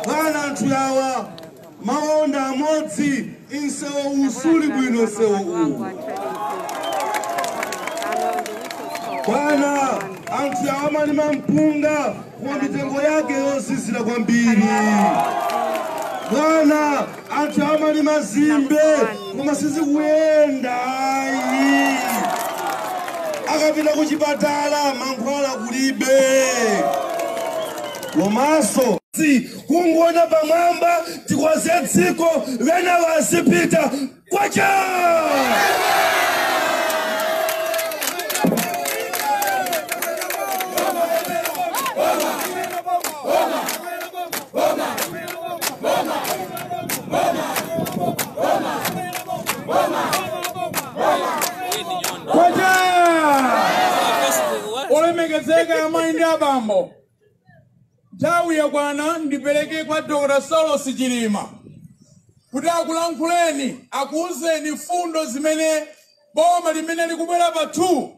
Bwana anthu yawa maonda amodzi insewo usuli bwino sewo uwu. Bwana anthu yawa malima mpunga kwa mitengo yake yozizira kwambiri. Bwana anthu yawa malima zimbe koma sizikuyenda. Akapita kuchipatala mankhwala kulibe. Komanso kungoona pamwamba tikwaze dziko vena vasipita kwacha. Olemegezeka amaindi abambo. Tawi ya Bwana ndipeleke kwa Dr. Saulos Chilima. Kuti akulankhuleni akuuzeni fundo zimene boma limene likubwera pa 2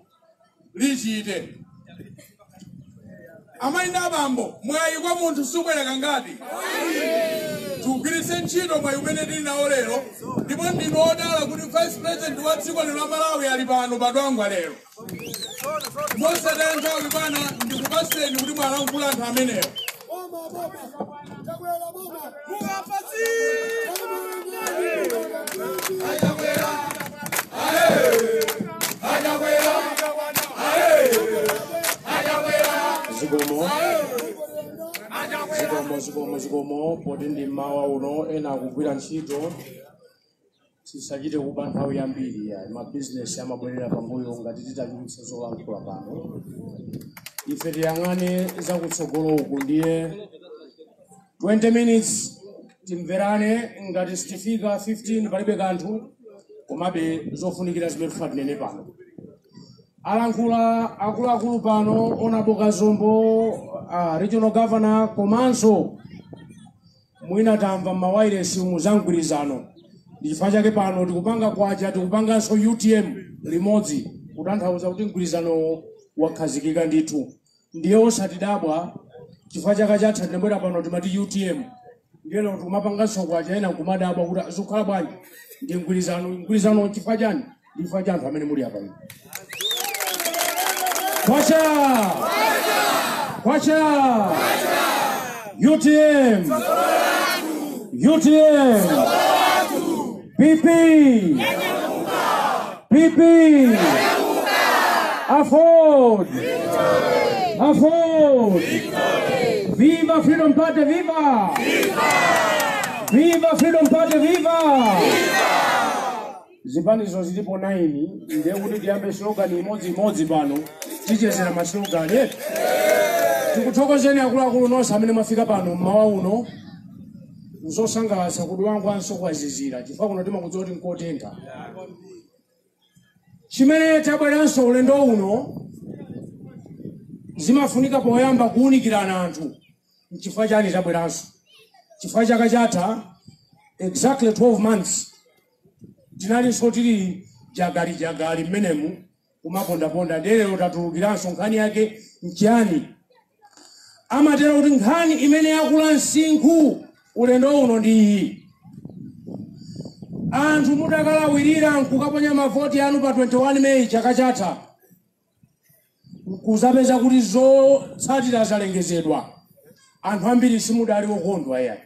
lichite. Amaindi abambo mwayi kwa munthu subwera kangati. Tugwiritse ntchito mwayi umene tili nawo lero ndipo ndinu odala kuti Vice President wa dziko lino la Malawi ali pano padwangwa lero. Mosataya nthawi bwana ndikupaseni kuti mwalankhula anthu amenewo. Zikomo poti ndi mawa uno ena akugwira ntchito tisachite kupa nthawi yambiri ya mabizinesi amabwerera pambuyo ngati titachulitsa zolankhula pano. Ife tiyang'ane zakutsogolo uku ndiye 20 minutes timverane ngati sitifika 15 palibe kanthu komabe zofunikira zimene tinene pano. Alankhula akuluakulu pano Onaboka Zombo, regional governor komanso mwina tamva mawayilesi muzangwirizano. Ndichifukwa chake pano tikupanga kwacha tikupanganso UTM limodzi kutanthauza kuti mgwirizano wakhazikika ndithu. Ndiye osatidabwa chifukwa chaka chatha tinabwera pano timati UTM. Ndiye lero tikumapanganso kwacha ena kumadabwa kuti azikhala bwanji ndi mgwirizano chifukwa chani? Chifukwa cha anthu amene muli apa. Kwacha UTM PP afford Viva Freedom Party, viva Freedom Party, viva. Zipanizo zilipo 9 ndiye kuti tiyambe slogan imodzi pano tichezera ma slogan yetu. Tikuthokozeni akuluakulu nonse amene mwafika pano mmawa uno. Nzosangalatsa kuti wangu anso kwazizira chifukwa kuno timakudziwa kuti nkotentha. Chimene tabweranso ulendo uno zimafunika poyamba kuunikirana anthu. Chifukwa chani tabweranso? Chifukwa chaka chatha exactly 12 months tinalinso tili jagali mmenemu kumapondaponda. Lero tatulukiranso nkhani yake nchiyani? Amatera kuti nkhani imene yakula msinkhu ulendo uno ndi iyi. Anthu mudakalawirira nkukaponya mavoti anu pa 21 May chaka chatha kuzapeza kuti zotsatira zalengezedwa. Anthu ambiri simudali okondwa ya.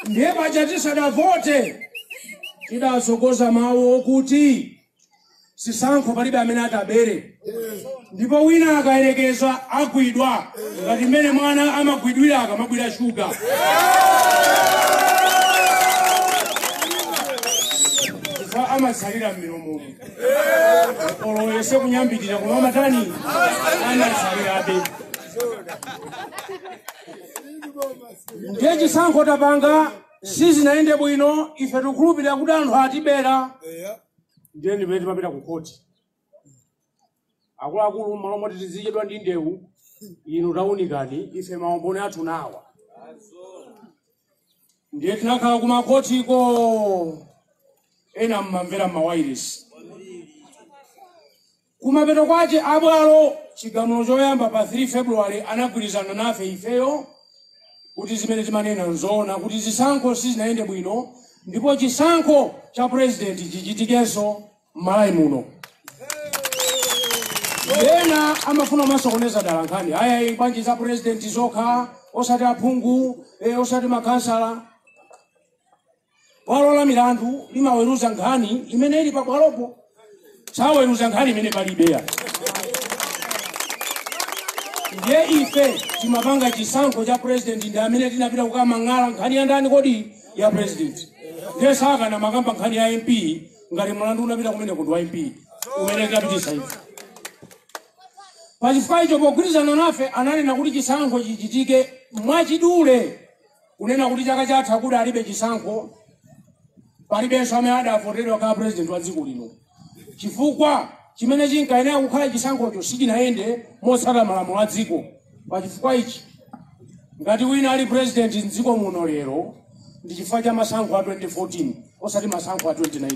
Ndiye paja tisadavote tidasogoza mawu okuti sisankho palibe amene atabere. Ndipo wina akayerekezwa agwidwa ngati mmene mwana amagwidwira akamagwira shuga. Chifukwa amasalira m'milomo. Olowese kunyambirira koma matani anasalirabe. Ndiye chisankho tapanga sizinaende bwino ife tikukhulupirira kuti anthu atibera. Ndiye ndipete timapita ku koti. Akuluakulu malo moti tizichedwa ndi ndewu inu taunikani ife maumboni athu nawa. Ndiye tinakhala kumakotiko ena mmamvera mawayilesi. kumapeto kwache abwalo chigamulo choyamba pa 3 February anagwirizana nafe ifeyo kuti zimene timanena nzoona kuti zisankho sizinaende bwino ndipo chisankho cha president chichitikenso m'Malawi muno. Ena amafuna masokoneza dala nkhani aya banji za president zokha osati aphungu osati makansala. Bwalo la milandu limaweruza nkhani imene ili pa bwalopo saweruza nkhani imene palibeya. Ndiye ife timapanga chisankho cha president ndi amene tinapita kukamang'ala nkhani ya ndani kodi ya president. Ndiye saka na makamba nkhani ya MP ngati mlandu unapita kumene kundu wa MP umene kapitisa ife. Pachifukwa icho pogwirizana nafe ananena kuti chisankho chichitike mwachidule kunena kuti chaka chatha kuti alibe chisankho palibenso amene adavoteredwa kama president wa dziko lino. Chifukwa chimene chinkayenera kukhala chisankhocho sichinaende motsata malamulo a dziko. Pachifukwa ichi ngati wina ali president m'dziko muno lero ndi chifukwa cha masankho a 2014 osati masankho a 2019.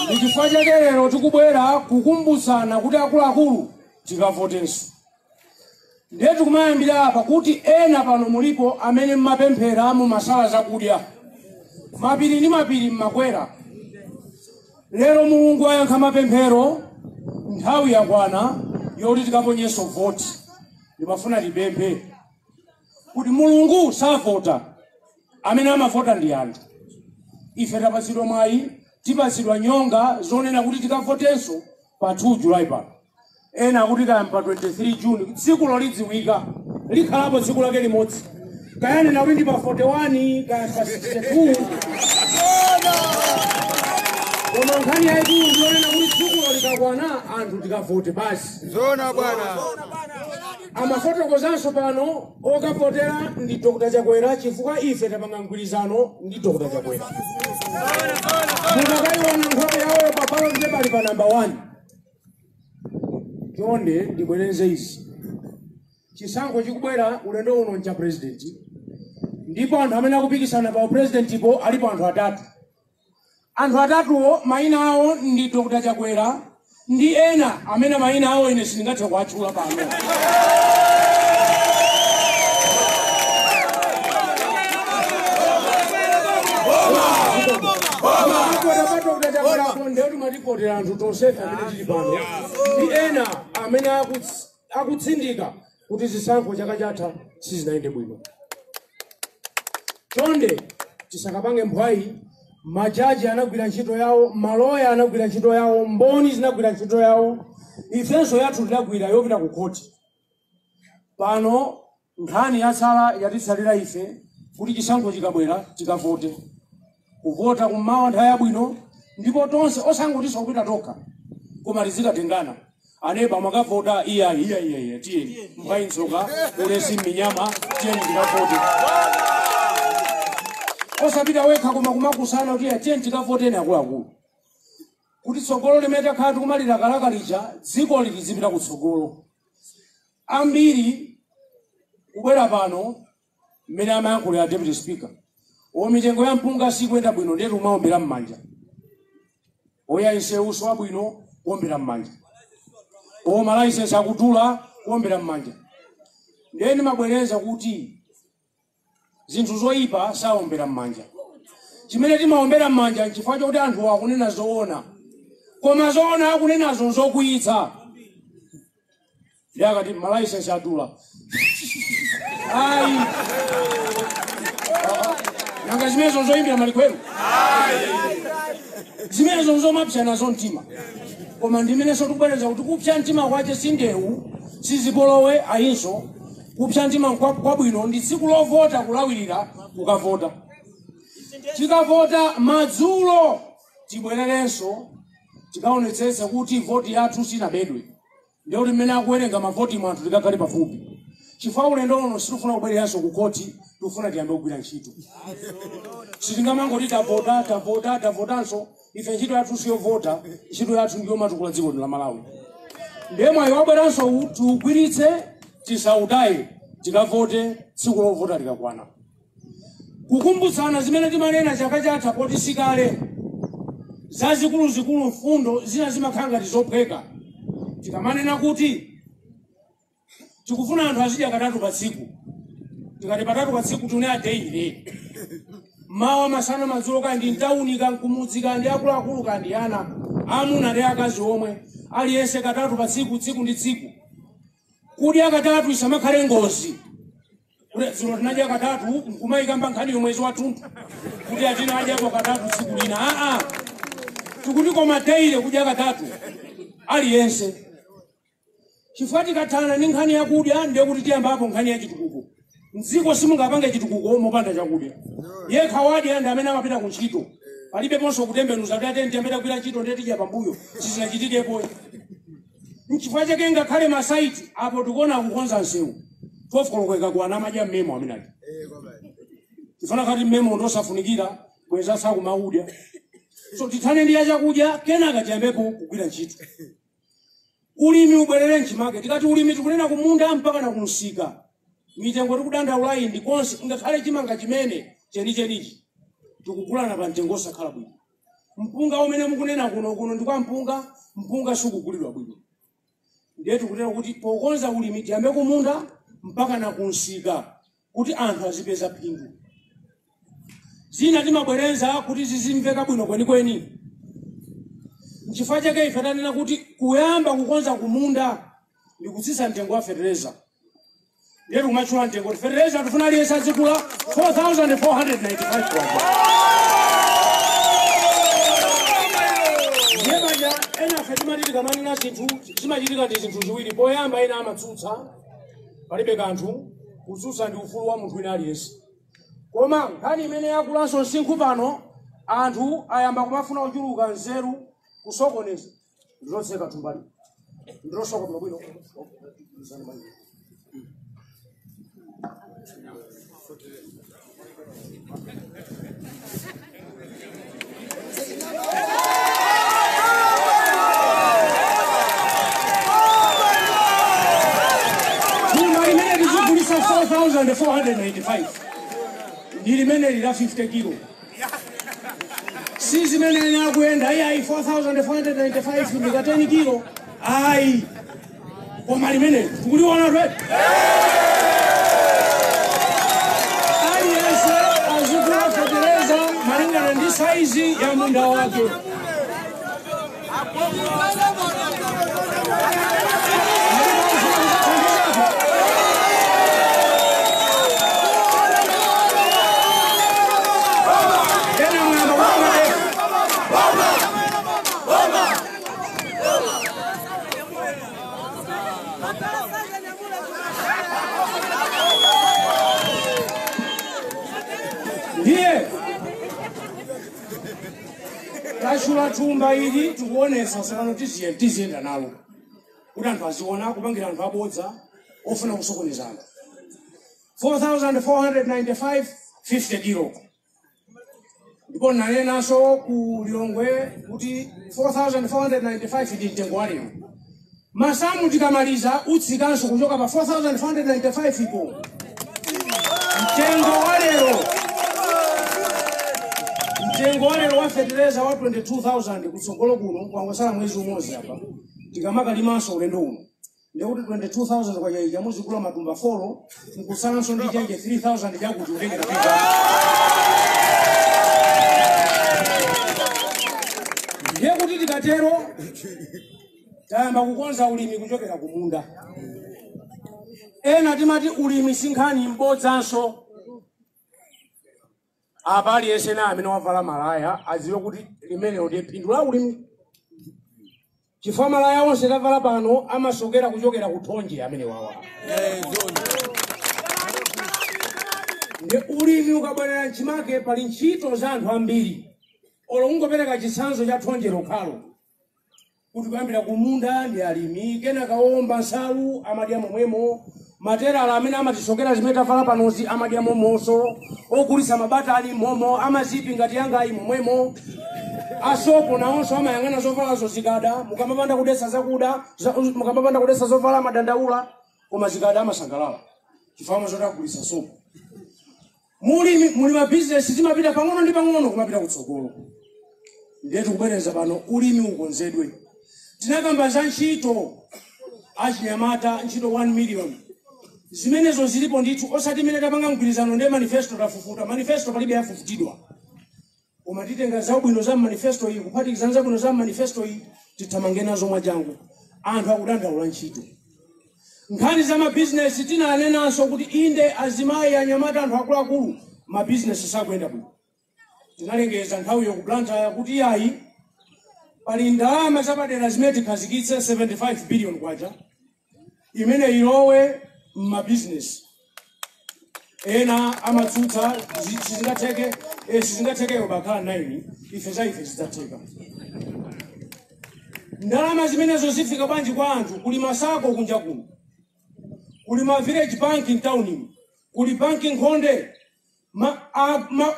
Ndi chifukwa chake lero tikubwera kukumbutsana kuti akuluakulu tikavotenso. Ndiye tikumayambira apa kuti ena pano mulipo amene mmapemphera mu masala zakudya. Mapiri ndi mapiri mmakwera. Lero Mulungu ayankha mapemphero nthawi yakwana yoti tikaponyenso voti. Ndimafuna tipemphe kuti Mulungu savota amene amavota ndi anthu. Ife tapatsidwa mwayi tipatsidwa nyonga zonena kuti tikavotenso pa 2 July pano. Ena kuti kayamba 23 June tsiku lolidziwika likhalapo tsiku lake limodzi. Kayani na windi pa 41 kaya pa 62. Koma nkhani ya idu ndionena kuti tsiku lolikakwana anthu tikavote basi. Zona bwana. Amafotokozanso pano okavotera ndi Dr. Chakwera chifukwa ife tapanga mgwirizano ndi Dr. Chakwera. Mukakaiona nkhope yawo papalo ndi pali pa number 1. Chonde ndibwereze izi. Chisankho chikubwera ulendo uno cha president. Ndipo anthu amene akupikisana pa president ipo alipo anthu atatu. Anthu atatuwo maina awo ndi Dr. Chakwera ndi ena amene maina awo ine sindingathe kuwatchula pano. Ndi ena amene akutsindika kuti zisankho chaka chatha sizinaende bwino. Chonde tisakapange mphwayi. Majaji anagwira ntchito yawo, maloya anagwira ntchito yawo, mboni zinagwira ntchito yawo, ifenso yathu tinagwira yopita ku koti. Pano nkhani yatsala yatitsalira ife kuti chisankho chikabwera tikavote. Kuvota kummawa nthawi yabwino ndipo tonse osangotiso kupita tokha koma tizikatengana. Aneba makavota iya tiye mphwayi nsoka ulesi minyama tiye tikavote. Osapita wekha koma kumakusana kuti tiye tikavoteni akuluakulu. Kuti tsogolo limene takhala tikumalira kalaka lija dziko lizipita kutsogolo. Ambiri kubwera pano mmene amayankhulira Deputy Speaker. Mitengo ya mpunga sikuyenda bwino ndiye timaombera m'manja. Oya nseuso wabwino kuombera m'manja. Malaisensi akudula kuombera m'manja. Ndiye ndimabwereza kuti zinthu zoyipa saombera m'manja. Chimene timaombera m'manja nchifukwa chokuti anthu akunena zoona. Koma zoona akunenazo zokwiyitsa. Ndiye akati malaisensi adula. Ayi. Nanga zimenezo zoyimbira malikwero. Zimenezo zomapsa nazo mtima. Koma ndimeneso tikubwereza kuti kupsa mtima kwache sindewu sizibolowe ayinso. Kupsa mtima kwabwino ndi tsiku lovota kulawirira kukavota. Tikavota madzulo tibwererenso tikaonetsetsa kuti voti yathu sinabedwe. Ndiye kuti mmene akuwerenga mavoti mu anthu tikakhale pafupi. Chifukwa ulendo uno sitifuna kubwereranso ku koti, tifuna tiyambe kugwira ntchito. Sitingamangoti tavotanso ife ntchito yathu siyovota, ntchito yathu ndiyo matukula dziko la Malawi. Ndiye mwayi wabweranso tiugwiritse tisautaye tikavote tsiku lovota likakwana. kukumbutsana zimene timanena chaka chatha poti sikale zazikulu mfundo zina zimakhala ngati zophweka. Tikamanena kuti tikufuna anthu azidya katatu pa tsiku, tikati patatu pa tsiku tune adeire mawa masana madzulo kandi mtauni kumudzi kandi akuluakulu kandi ana amuna ndi akazi omwe aliyense katatu pa tsiku ndi tsiku. Kudya katatu isamakhale ngozi. Dzulo tinadya katatu nkumayikamba nkhani yomwezi wathunthu kuti atina adyapo katatu tsiku lina. Tikuti koma deire kudya katatu aliyense. Chifukwa tikathana ndi nkhani yakudya ndiye kuti tiyambapo nkhani ya chitukuko. Mdziko simungapange chitukuko mopanda chakudya. Yekha wadya ndi amene amapita ku ntchito. Palibe ponso kutembenuza kuti ate ndiyambeta kugwira ntchito ndiye tidya pambuyo sizinachitikepo. N'chifukwa chake ngakhale masaiti apo tikuona kukonza nsewu 12 koloko kuwana amadya mmemo amenaji. Tifuna kati mmemo ndosafunikira bweza sakumaudya. So tithane ndi chakudya kenaka tiyambepo kugwira ntchito. Ulimi ubwerere nchimake. Tikati ulimi tikunena kumunda mpaka na kunsika. Mitengo tikudandaula ndi konse ngakhale chimanga chimene chenichi tikugulana pa mtengo osakhala bwino. Mpunga umene mukunena kuno ndi kwa mpunga sukugulidwa bwino. Ndiye tikutera kuti pokonza ulimi tiyambe kumunda mpaka na kunsika kuti anthu azipeza phindu. Zina timabwereza kuti zizimveka bwino kwenikweni. N'chifukwa chake ife tanena kuti kuyamba kukonza kumunda ndi kutsitsa mtengo wa fertilizer. Ndiye tikumachula mtengo fertilizer tifuna aliyense azigula 4,495. Ndiye manja ena fetimatika manina chinthu chimachitika ndi zinthu ziwiri. Poyamba ena amatsutsa palibe kanthu kutsutsa ndi ufulu wa munthu wina aliyense. Koma nkhani imene yakulanso msinkhu pano anthu ayamba kumafuna kuchuluka nzeru kusokoneza ndilotseka thumbali ndilosoko bwino. Limene lizigulisa 4,495 ndi limene lila 50 kilo. Si zimene nyakuyenda ayi 4,495 ndika 10 kilo ayi koma limene tikuliona twe aliyense azigula fertilizer malingana ndi saizi ya munda wake. Ndiye tashula thumba ili tikuonesa sano tiziyenda nalo kuti anthu aziona kupangira anthu abodza ofuna kusokonezana. 4,495 50 kilo. Ndipo nanenanso ku Lilongwe kuti 4,495 ndi mtengo wa lero. Masamu tikamaliza utsikanso kuchoka pa 4,495 ipo. Mtengo wa lero. Mtengo wa lero wa fertilizer wa 22,000 kutsogolo kuno kwangosala mwezi umodzi apa. Tikamaka limanso ulendo uno. Ndekuti 22,000 kwa chaija muzigula matumba 4 nkusalanso ndi chanje 3,000 chakuti utenge kapita. Ndiye kuti tikatero tayamba kukonza ulimi kuchokera kumunda. Ena timati ulimi sinkhani mbodzanso. Apa aliyense na amene wavala malaya adziwe kuti limene ndiye phindu la ulimi. Chifukwa malaya onse tavala pano amasokera kuchokera kuthonje amene wawa. Ndiye ulimi ukabwerera nchimake pali ntchito za anthu ambiri. Olo ungopereka chitsanzo cha thonje lokhalo. Kuti kuyambira kumunda ndi alimi kenaka omba nsalu amadya momwemo. Matera amene amatisokera zimene tavala panozi amadya momonso. Ogulitsa mabatali momo amazipi ngati yanga ayi momwemo. Asopo naonso amayang'ana zovala zozikada mukamapanda kudetsa zakuda mukamapanda kudetsa zovala madandaula koma zikada amasangalala chifukwa zotagulitsa sopo. muli ma business zimapita pang'ono ndi pang'ono kumapita kutsogolo. Ndetu kubwereza pano ulimi ukonzedwe. Tinakamba za ntchito achinyamata ntchito 1 million. Zimenezo zilipo ndithu osati imene tapanga mgwirizano ndi manifesto tafufuta. Manifesto palibe yafufutidwa. Koma titenga zabwino za manifesto iyi kuphatikizana zabwino za manifesto iyi tithamange nazo mwachangu. Anthu akudandaula ntchito. Nkhani za ma business tinanenanso kuti inde azimayi anyamata anthu akuluakulu ma business sakuyenda bwino. Tinalengeza nthawi yokuplanta kuti yayi pali ndalama zapadera zimene tikhazikitse 75 billion kwacha imene ilowe ma business. Ena amatsutsa sizingatheke yobakhala 9 ife zidzatheka. Ndalama zimenezo zifika bwanji kwa anthu kuli masako kunja kuno. Kuli ma village banking town, kuli banking Nkhonde,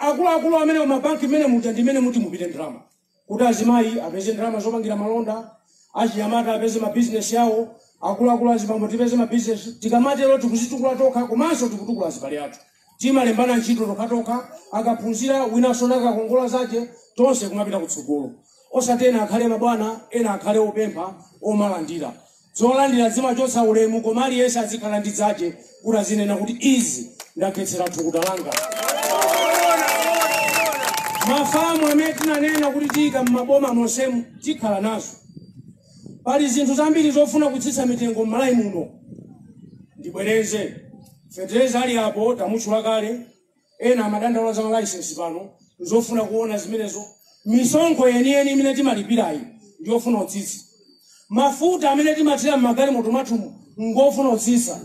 akulu amene ma banki mene muja ndimene muti mupite ndalama. Kuti azimayi apeze ndalama zopangira malonda, achinyamata apeze ma business yawo, akulu azibambo tipeze ma business, tikamatero tikuzitukula tokha komanso tikutukula azibale athu. Timalembana ntchito tokha akaphunzira wina sonaka kongola zake tonse kumapita kutsogolo. Osatena akhale mabwana, ena akhale opempha, omalandira. Zolandira zimachotsa ulemu koma aliyense azikhala ndi zake kuti azinena kuti izi ndakhetsera thukuta langa. Mafamu amene tinanena kuti tika m'maboma monsemu tikhala nazo. Pali zinthu zambiri zofuna kutsitsa mitengo m'Malawi muno. Ndibwereze fetereza ali apo tamutchula kale, ena amadandaula za license pano zofuna kuona zimenezo. Misonkho yeniyeni imene timalipirayi ndiyofuna utsitsa. Mafuta amene timathira m'magalimoto mwathu ngofuna utsitsa.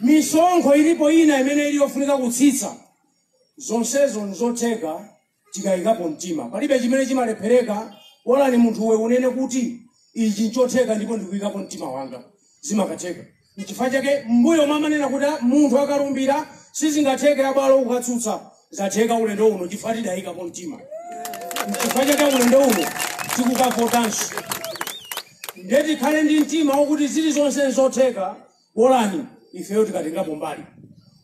Misonkho ilipo ina imene iliyofunika kutsitsa. Zonsezo nzotheka tikayikapo mtima. Palibe chimene chimalephereka wala ni munthu we unene kuti ichi nchotheka ndipo ndikuyikapo mtima wanga. Zimakatheka. N'chifukwa chake mbuyo mamanena kuti munthu akalumbira sizingatheke abwalo kukatsutsa. Zatheka ulendo uno chifukwa tidayikapo mtima. N'chifukwa chake ulendo uno tikukavotanso. Ndeti khale ndi mtima wokuti zili zonse nzotheka wolani ifeyo tikatengapo mbali.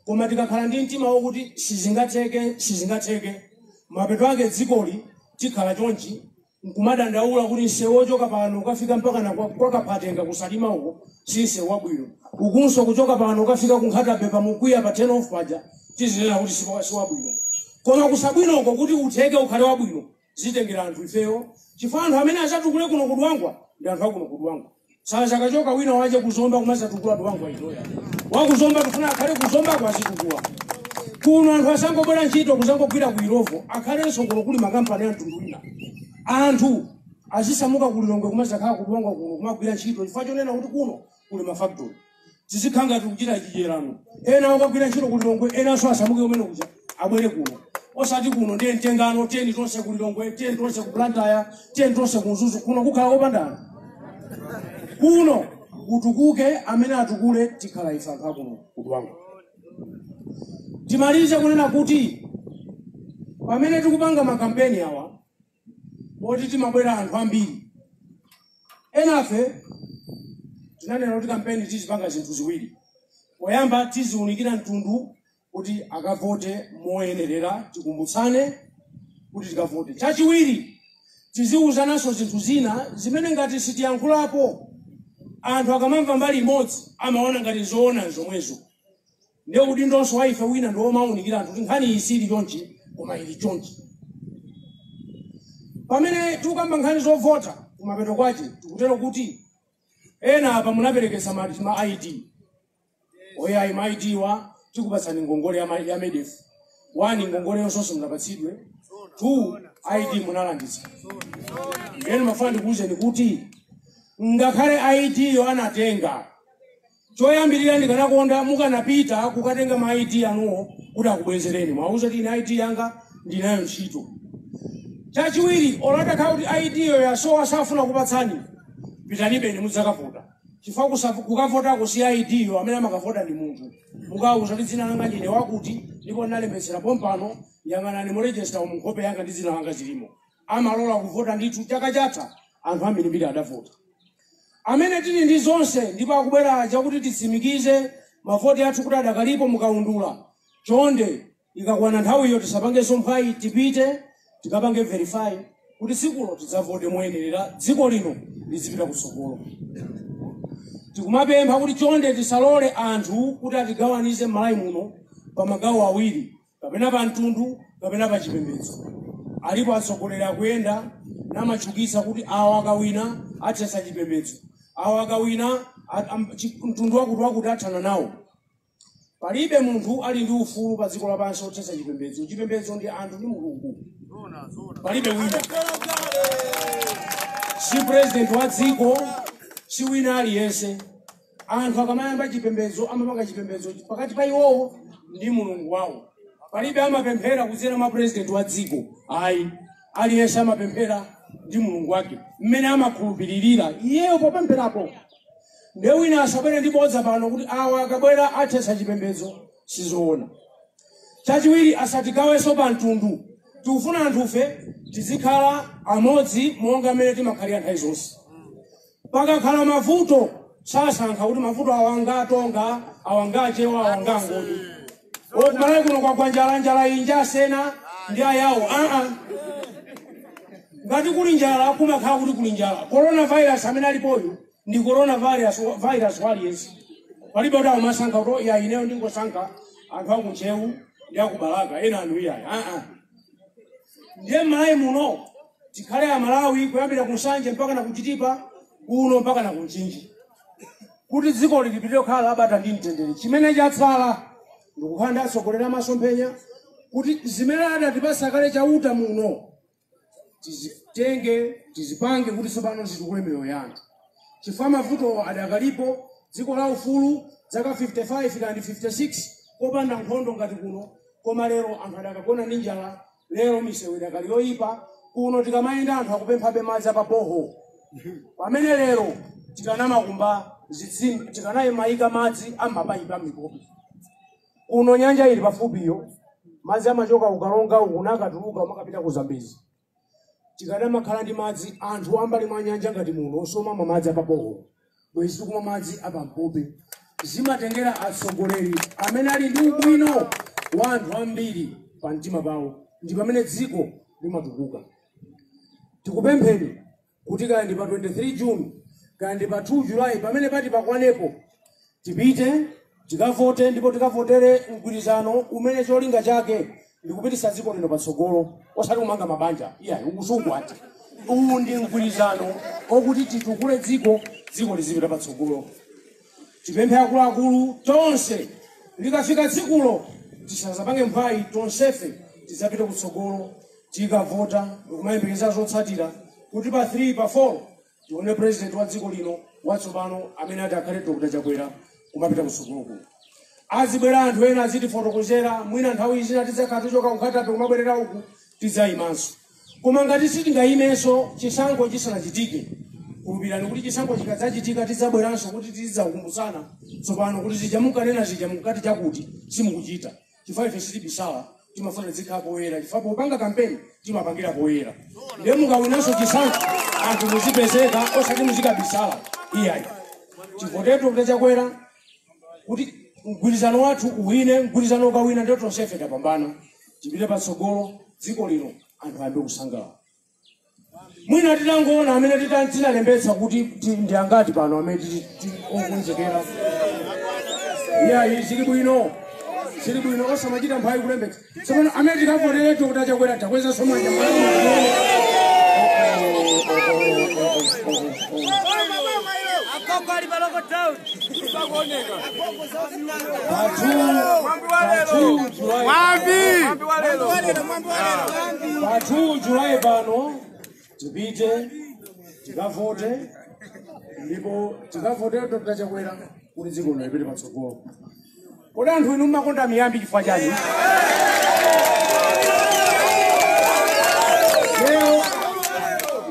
Koma tikakhala ndi mtima wokuti sizingatheke mapeto ake dzikoli tikhala chonchi nkumadandaula kuti nsewu wochoka pano ukafika mpaka kwa Kaphatenga kusalima uko si nsewu wabwino. Ukunso kuchoka pano ukafika ku Nkhatabe pamukwiya pa 10 off paja tizinena kuti si wabwino. Koma kusabwino uko kuti utheke ukhale wabwino zitengera anthu ifeyo. Chifukwa anthu amene azatukule kuno kudwangwa ndi anthu akuno kudwangwa. Sasa kachoka wina waje kuzomba kumaza tukula dwangwa itoya. Wakuzomba tufuna akhale kuzomba kwa zitukula. Kuno anthu asangobwera ntchito kuzangogwira ku Irovo akhale nsongolo kuli makampani anthu wina. Anthu azisamuka ku Lilongwe kumaza khala kudwangwa kuno kumagwira ntchito chifukwa chonena kuti kuno kuli ma factory. Tizikhanga tikuchita chijerano. Ena wakagwira ntchito ku Lilongwe ena so asamuke umene kuja abwere kuno. Osati kuno ndiye mtengano 10 tonse ku Lilongwe 10 tonse ku Blantyre 10 tonse ku Mzuzu kuno kukhala kopandana. Kuno utukuke amene atukule tikhala ifa kuno kudwanga. Timalize kunena kuti pamene tikupanga makampeni awa oti timabwera anthu ambiri. Enafe tinanena kuti kampeni tizipanga zinthu ziwiri. Poyamba tiziunikira mtundu kuti akavote moyenerera tikumbutsane kuti tikavote. Chachiwiri tiziuzananso zinthu zina zimene ngati sitiyankhulapo anthu akamamva mbali imodzi amaona ngati zoona zomwezo. Ndiye kuti ndonso waife wina ndiwo maunikira anthu kuti nkhani isili chonchi koma ili chonchi. Pamene tikukamba nkhani zovota kumapeto kwache tikutero kuti ena apa munaperekesa ma ID. Oya ma ID wa tikupatsani ngongole ya MEDEF. 1 ngongole yonse munapatsidwe. 2 ID munalanditsa. Ngeni mafuna ndikuuzeni kuti ngakhale ID yo anatenga. Choyambirira ndikanakonda mukanapita kukatenga ma ID anuwo kuti akubwezereni. Mwauza kuti ine ID yanga ndinayo ntchito. Chachiwiri olata kuti ID yo yasowa safuna kupatsani. Pitanibe ni mudzakavota. Chifukwa kukavota ku ID yo amene amakavota ndi munthu. Mukauza kuti dzina langa ndine wakuti ndipo ndalembetsera pompano yang'anani mu register mu nkhope yanga ndi dzina langa zilimo. Amalola kuvota ndithu chaka chatha anthu ambiri adavota. Amene tili ndi zonse ndipo akubwera aja kuti titsimikize mavoti athu kuti adakalipo mukaundula. Chonde ikakwana nthawi iyo tisapangenso mphayi tipite tikapange verify kuti tsikulo tidzavote moyenera dziko lino lizipita kutsogolo. Tikumapempha kuti chonde tisalole anthu kuti atigawanize m'Malawi muno pa magawo awiri kapena pa mtundu kapena pa chipembedzo. Alipo atsogoleri akuyenda namachukitsa kuti awa akawina athetsa chipembedzo, awa akawina mtundu wakuti athana nawo. Palibe munthu ali ndi ufulu pa dziko lapansi othetsa chipembedzo. Chipembedzo ndi anthu ndi Mulungu. Palibe wina. Si president wa dziko, si wina aliyense. Anthu akamayamba chipembedzo amapanga chipembedzo pakati pa iwowo ndi Mulungu wawo. Palibe amapemphera kudzera mwa president wa dziko. Ayi, aliyense amapemphera ndi Mulungu wake mmene amakhulupiririra iyeyo popempherapo. Ndiye wina asabwere ndi bodza pano kuti awa akabwera athetsa chipembedzo sizoona. Chachiwiri asatigawenso pa mtundu. Tikufuna anthufe tizikhala amodzi monga mmene timakhalira nthawi zonse. Pakakhala mavuto sasankha kuti mavuto awangatonga awangachewa awangangoni. Kumalawi kuno kwa njala inja sena ndi ayawo. Ngati kuli njala kumakhala kuti kuli njala. Coronavirus amene alipoyo ndi coronavirus waliyense. Palibe kuti amasankha kuti ya ineyo ndingosankha anthu akuchewu ndi akubalaka ena anu iyayi. Ndiye m'Malawi muno tikhale Amalawi kuyambira kunsanje mpaka na kuchitipa kuno mpaka na kunchinji. Kuti dziko lipite kukhala labata ndi mtendere. Chimene chatsala ndikukhala ndi atsogoleri amasomphenya kuti zimene adatipasa kale chauta muno tizitenge tizipange kuti tsopano zitukule miyoyo yanu. Chifukwa mavuto adakalipo dziko la ufulu zaka 55 kandi 56 kopanda nkhondo ngati kuno, koma lero anthu adakagona ndi njala. Lero misewu idakali yoyipa kuno tikamayenda anthu akupemphabe madzi apaboho. Pamene lero tikanamakumba zitsime tikanayimayika madzi amapayipa mikopi. Kuno nyanja ili pafupiyo madzi amachoka ukalonga ukunakatuluka umakapita ku Zambezi. Tikanamakhala ndi madzi anthu ambali mwa nyanja ngati muno osoma madzi apaboho. Bwezi tikumwa madzi apampope. Zimatengera atsogoleri amene ali ndi ubwino wa anthu ambiri pa mtima pawo. Ndi pamene dziko limatukuka. Tikupempheni kuti kandi pa 23 June kandi pa 2 July pamene pati pakwanepo tipite tikavote ndipo tikavotere mgwirizano umene cholinga chake ndikupititsa dziko lino patsogolo osati kumanga mabanja. Ukusungu ati uwu ndi mgwirizano okuti titukule dziko lizipita patsogolo. Tipemphe akuluakulu tonse likafika dzikulo tisazapange mphayi tonsefe tizapita kutsogolo tikavota ndikumayembekeza zotsatira kuti pa 3 pa 4 tione president wa dziko lino watsopano amene ati akhale Dr. Chakwera kumapita kutsogolo. Azibwera anthu ena azitifotokozera mwina nthawi zina tidzakhala tichoka kukhatape kumabwerera uku tidzayimanso. Koma ngati sitingayimenso chisankho chisanachitike, kulupirani kuti chisankho chikadzachitika tidzabweranso kuti tidzakumbusana tsopano kuti zijamukanena zija mukati chakuti simukuchita. Chifukwa ife sitibisala timafuna zikhala poyera. Chifukwa popanga kampeni timapangira poyera. Ndiye mukawinanso chisankho anthu muzipezeka osati muzikabisala. Iyayi tivotere Dr. Chakwera kuti mgwirizano wathu uwine. Mgwirizano ukawina ndiyo tonsefe tapambana. Tipite patsogolo dziko lino anthu ayambe kusangalala. Mwina titangoona amene tinalembetsa kuti ndi angati pano amene okunzekera. Iyayi zili bwino. Siri bwino osamachita mphayi kulembetsa. Tsopano amene tikavotere Dr. Chakwera takweza somanja pa 2 July pano tipite tikavote ndipo tikavotere Dr. Chakwera kuti dziko lino lipite patsogolo. Kodi anthu inu mmakonda miyambi chifukwa chani?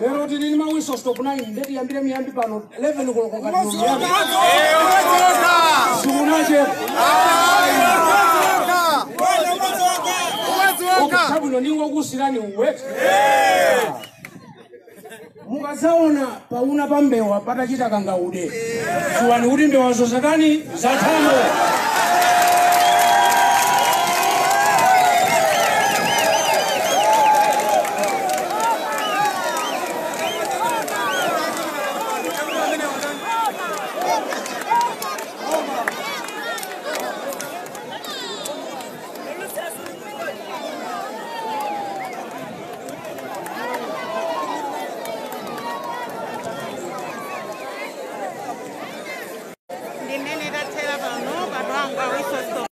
Lero tili ma wiso stop 9 ndeti yambire miyambi pano 11 koloko ngati miyambi. Sikunache. Sabu ino ndingo kusirani uwete. Mukazaona pauna pambewa patachita kangaude. Ziwani kuti mbewa zozakani zatano.